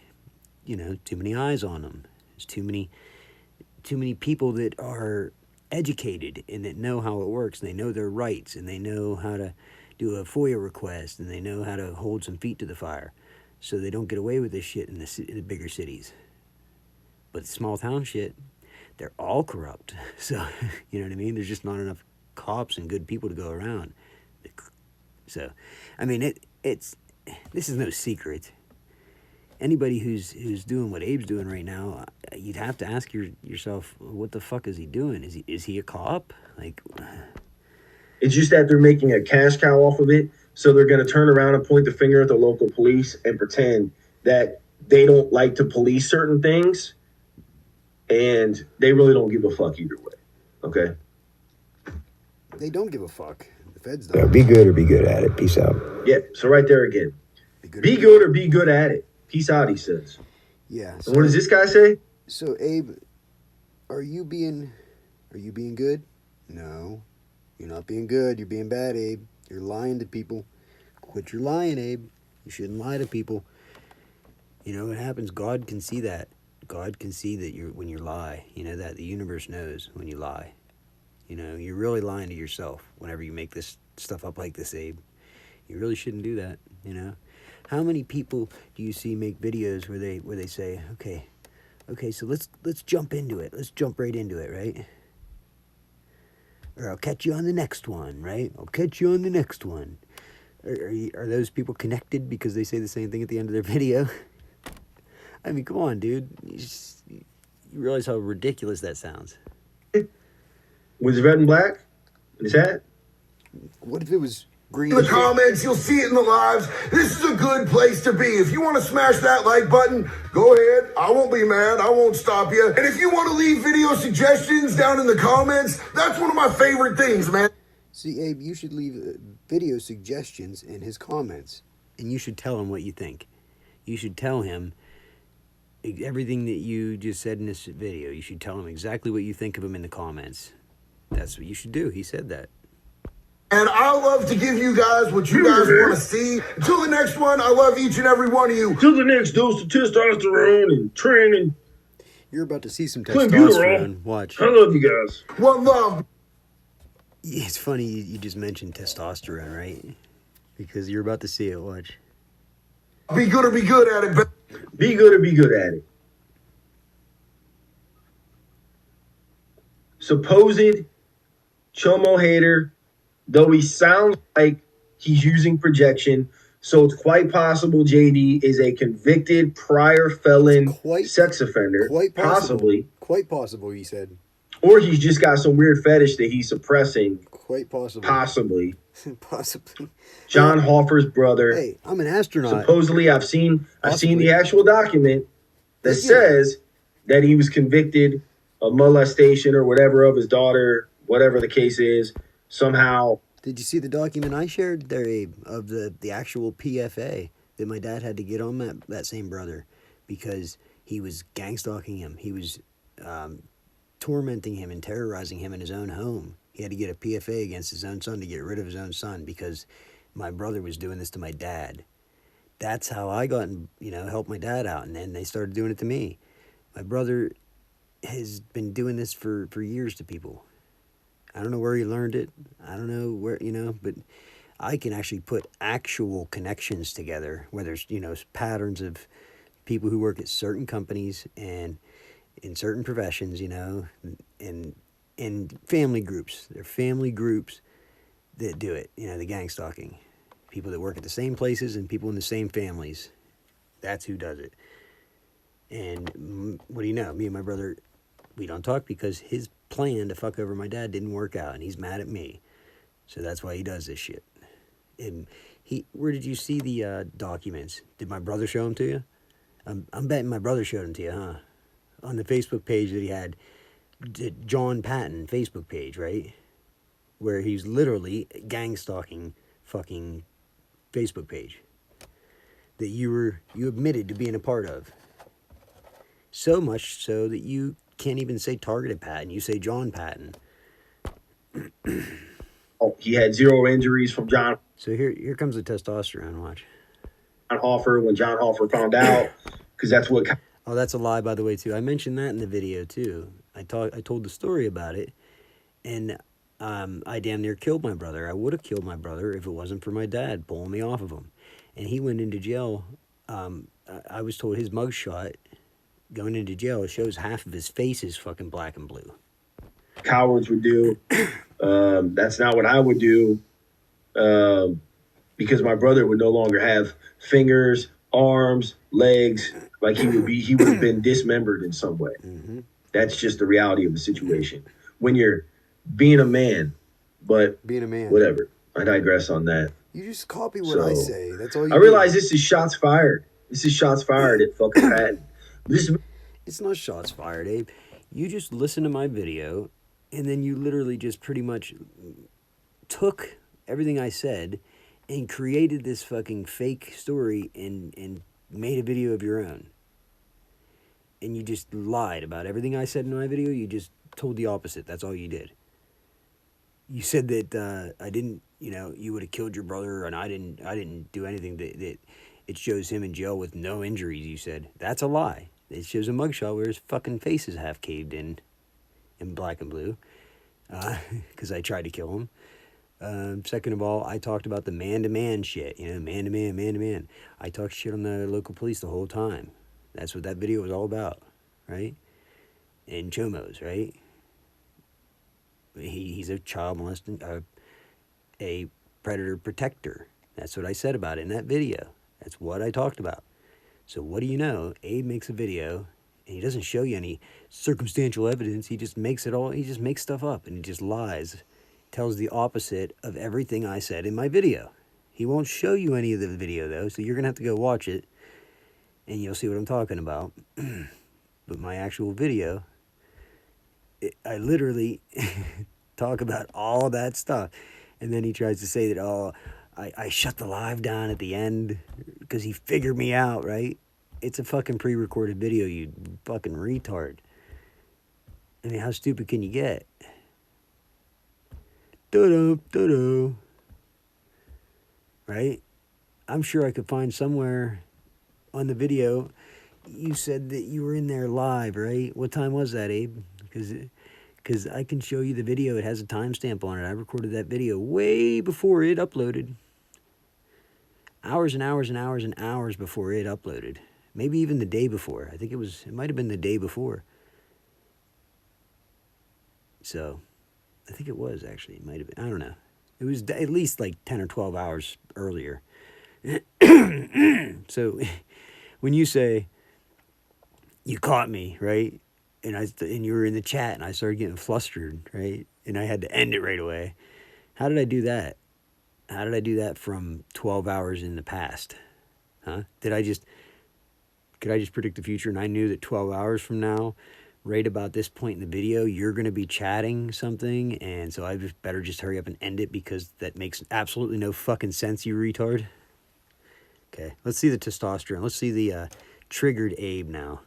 A: eyes on them. There's too many people that are educated and that know how it works, and they know their rights, and they know how to do a FOIA request, and they know how to hold some feet to the fire, so they don't get away with this shit in the bigger cities. But small town shit, they're all corrupt. So, you know what I mean? There's just not enough cops and good people to go around. So, I mean, this is no secret. Anybody who's doing what Abe's doing right now, you'd have to ask yourself, what the fuck is he doing? Is he a cop? Like,
B: It's just that they're making a cash cow off of it, so they're going to turn around and point the finger at the local police and pretend that they don't like to police certain things, and they really don't give a fuck either way, okay?
A: they don't give a fuck. The feds
D: yeah,
A: don't.
D: be good or be good at it. Peace out.
B: Yeah, so right there again. Be good or be good at it. Peace out, he says.
A: Yeah.
B: And what does this guy say?
A: So, Abe, are you being good? No. You're not being good. You're being bad, Abe. You're lying to people. Quit your lying, Abe. You shouldn't lie to people. You know what happens? God can see that. God can see that when you lie. You know that. The universe knows when you lie. You know, you're really lying to yourself whenever you make this stuff up like this, Abe. You really shouldn't do that, you know? How many people do you see make videos where they say, okay, so let's jump into it. Let's jump right into it, right? Or I'll catch you on the next one, right? I'll catch you on the next one. Are those people connected because they say the same thing at the end of their video? I mean, come on, dude. You realize how ridiculous that sounds.
B: Was it red and black? In his hat?
A: What if it was green?
D: In the comments, you'll see it in the lives. This is a good place to be. If you want to smash that like button, go ahead. I won't be mad. I won't stop you. And if you want to leave video suggestions down in the comments, that's one of my favorite things, man.
A: See, Abe, you should leave video suggestions in his comments. And you should tell him what you think. You should tell him everything that you just said in this video. You should tell him exactly what you think of him in the comments. That's what you should do. He said that.
D: And I love to give you guys what you guys want to see. Until the next one, I love each and every one of you.
B: Till the next dose of testosterone and training.
A: You're about to see some
B: Clean
A: testosterone. Watch.
B: I love you guys.
D: One love.
A: It's funny you just mentioned testosterone, right? Because you're about to see it. Watch.
D: Be good or be good at it.
B: Be good or be good at it. supposed chomo hater, though he sounds like he's using projection. So it's quite possible JD is a convicted prior felon sex offender.
A: Quite possible.
B: Possibly.
A: Quite possible, he said.
B: Or he's just got some weird fetish that he's suppressing.
A: Quite possible.
B: Possibly.
A: Possibly.
B: John Hoffer's brother.
A: Hey, I'm an astronaut.
B: Supposedly, I've seen the actual document that says that he was convicted of molestation or whatever of his daughter, whatever the case is. Somehow.
A: Did you see the document I shared there, Abe, of the actual PFA that my dad had to get on that same brother because he was gang stalking him. He was tormenting him and terrorizing him in his own home. He had to get a PFA against his own son to get rid of his own son because my brother was doing this to my dad. That's how I got and helped my dad out, and then they started doing it to me. My brother has been doing this for years to people. I don't know where he learned it. I don't know where, but I can actually put actual connections together where there's, patterns of people who work at certain companies and in certain professions, and family groups. They're family groups that do it, the gang stalking. People that work at the same places and people in the same families. That's who does it. And what do you know? Me and my brother, we don't talk because his plan to fuck over my dad didn't work out, and he's mad at me. So that's why he does this shit. And where did you see the documents? Did my brother show them to you? I'm betting my brother showed them to you, huh? On the Facebook page that he had, John Patton Facebook page, right? Where he's literally gang stalking fucking Facebook page that you admitted to being a part of. So much so that you can't even say targeted Patton. You say John Patton.
B: He had 0 injuries from John.
A: So here comes the testosterone. Watch.
B: John Hoffer when John Hoffer found out, because that's what.
A: Oh, that's a lie, by the way, too. I mentioned that in the video too. I told the story about it, and I damn near killed my brother. I would have killed my brother if it wasn't for my dad pulling me off of him, and he went into jail. I was told his mugshot going into jail shows half of his face is fucking black and blue.
B: Cowards would do. That's not what I would do, because my brother would no longer have fingers, arms, legs. Like he would have been dismembered in some way. Mm-hmm. That's just the reality of the situation. When you're being a man, but whatever. I digress on that.
A: You just copy what I say. That's all you
B: I realize this is shots fired. This is shots fired at fucking Patton.
A: It's not shots fired, Abe. You just listen to my video, and then you literally just pretty much took everything I said and created this fucking fake story and made a video of your own. And you just lied about everything I said in my video. You just told the opposite. That's all you did. You said that I didn't, you would have killed your brother, and I didn't do anything that it shows him in jail with no injuries. You said that's a lie. It shows a mugshot where his fucking face is half caved in black and blue, because I tried to kill him. Second of all, I talked about the man-to-man shit, man-to-man. I talked shit on the local police the whole time. That's what that video was all about, right? And chomos, right? He's a child molesting, a predator protector. That's what I said about it in that video. That's what I talked about. So what do you know? Abe makes a video, and he doesn't show you any circumstantial evidence. He just makes stuff up, and he just lies. Tells the opposite of everything I said in my video. He won't show you any of the video, though, so you're going to have to go watch it, and you'll see what I'm talking about. But my actual video, I literally talk about all that stuff. And then he tries to say that, I shut the live down at the end because he figured me out, right? It's a fucking pre-recorded video, you fucking retard. I mean, how stupid can you get? Do-do. Right? I'm sure I could find somewhere on the video. You said that you were in there live, right? What time was that, Abe? Because I can show you the video. It has a timestamp on it. I recorded that video way before it uploaded. Hours and hours and hours and hours before it uploaded. Maybe even the day before. I think it might have been the day before. So, I think it was actually. It might have been. I don't know. It was at least like 10 or 12 hours earlier. So, when you say, you caught me, right? And you were in the chat, and I started getting flustered, right? And I had to end it right away. How did I do that? How did I do that from 12 hours in the past? Huh? Could I just predict the future, and I knew that 12 hours from now, right about this point in the video, you're going to be chatting something, and so I better just hurry up and end it because that makes absolutely no fucking sense, you retard. Okay, let's see the testosterone. Let's see the triggered Abe now.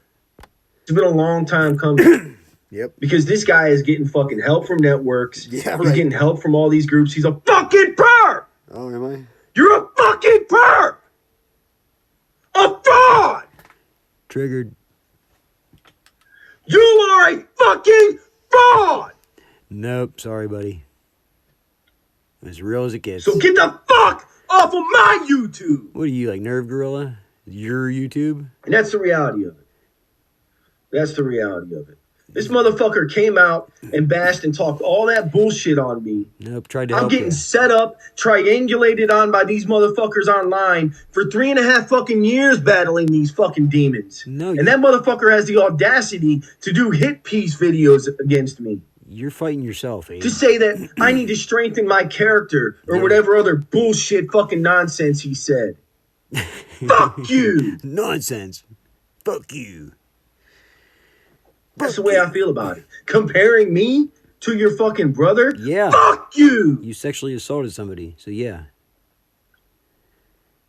B: It's been a long time coming.
A: Yep.
B: Because this guy is getting fucking help from networks.
A: Yeah, right.
B: He's getting help from all these groups. He's a fucking perp!
A: Oh, am I?
B: You're a fucking perp! A fraud!
A: Triggered.
B: You are a fucking fraud!
A: Nope, sorry, buddy. As real as it gets.
B: So get the fuck off of my YouTube!
A: What are you, like Nerve Gorilla? Your YouTube?
B: And that's the reality of it. That's the reality of it. This motherfucker came out and bashed and talked all that bullshit on me.
A: Nope, tried to
B: I'm
A: help
B: getting
A: you.
B: set up, triangulated on by these motherfuckers online for 3.5 fucking years battling these fucking demons.
A: No,
B: and that motherfucker has the audacity to do hit piece videos against me.
A: You're fighting yourself, Abe.
B: To say that I need to strengthen my character or whatever other bullshit fucking nonsense he said. Fuck you!
A: Nonsense. Fuck you.
B: That's the way I feel about it. Comparing me to your fucking brother?
A: Yeah.
B: Fuck you!
A: You sexually assaulted somebody, so yeah.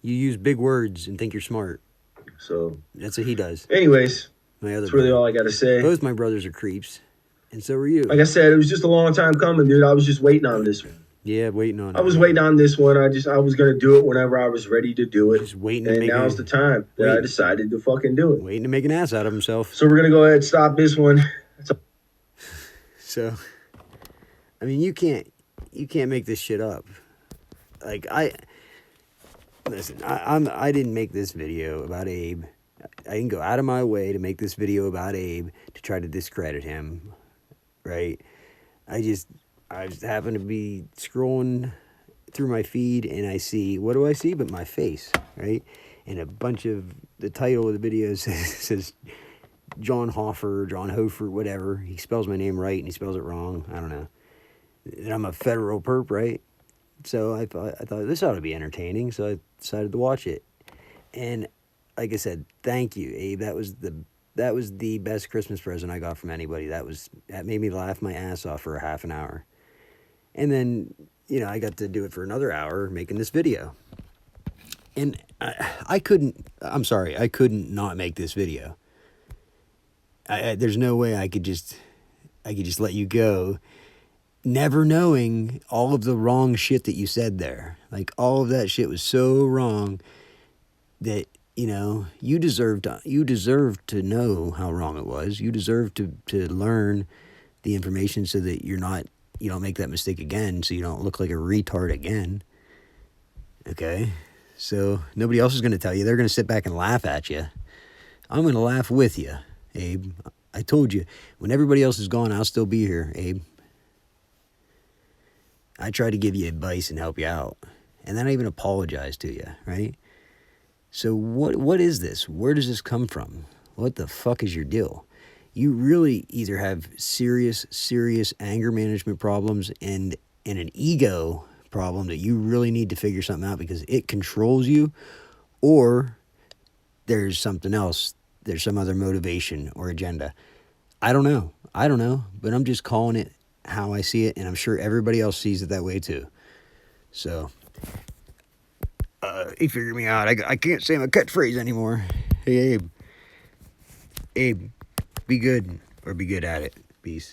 A: You use big words and think you're smart.
B: So,
A: That's what he does.
B: anyways,
A: My other
B: that's really
A: brother.
B: all I gotta say.
A: Both my brothers are creeps, and so are you.
B: Like I said, it was just a long time coming, dude. I was just waiting on this one.
A: Yeah, waiting on it.
B: I was waiting on this one. I was gonna do it whenever I was ready to do it.
A: Just waiting to
B: And
A: make
B: now's the time that I decided to fucking do it.
A: waiting to make an ass out of himself.
B: So we're gonna go ahead and stop this one.
A: So, I mean, you can't make this shit up. Like, I didn't make this video about Abe. I didn't go out of my way to make this video about Abe to try to discredit him, right? I just happen to be scrolling through my feed, and I see, what do I see but my face, right? And a bunch of, the title of the video says John Hofer, whatever. He spells my name right and he spells it wrong. I don't know. And I'm a federal perp, right? So I thought this ought to be entertaining, so I decided to watch it. And like I said, thank you, Abe. That was the best Christmas present I got from anybody. That made me laugh my ass off for a half an hour. And then, I got to do it for another hour making this video. And I couldn't not make this video. There's no way I could just let you go, never knowing all of the wrong shit that you said there. Like, all of that shit was so wrong that, you deserve to know how wrong it was. You deserve to learn the information so that you don't make that mistake again, so you don't look like a retard again. Okay? So nobody else is going to tell you. They're going to sit back and laugh at you. I'm going to laugh with you, Abe. I told you, when everybody else is gone, I'll still be here, Abe. I try to give you advice and help you out. And then I even apologize to you, right? So what is this? Where does this come from? What the fuck is your deal? You really either have serious anger management problems and an ego problem that you really need to figure something out because it controls you, or there's something else. There's some other motivation or agenda. I don't know, but I'm just calling it how I see it, and I'm sure everybody else sees it that way too. So, he figured me out. I can't say my catchphrase anymore. Hey, Abe, be good, or be good at it. Peace.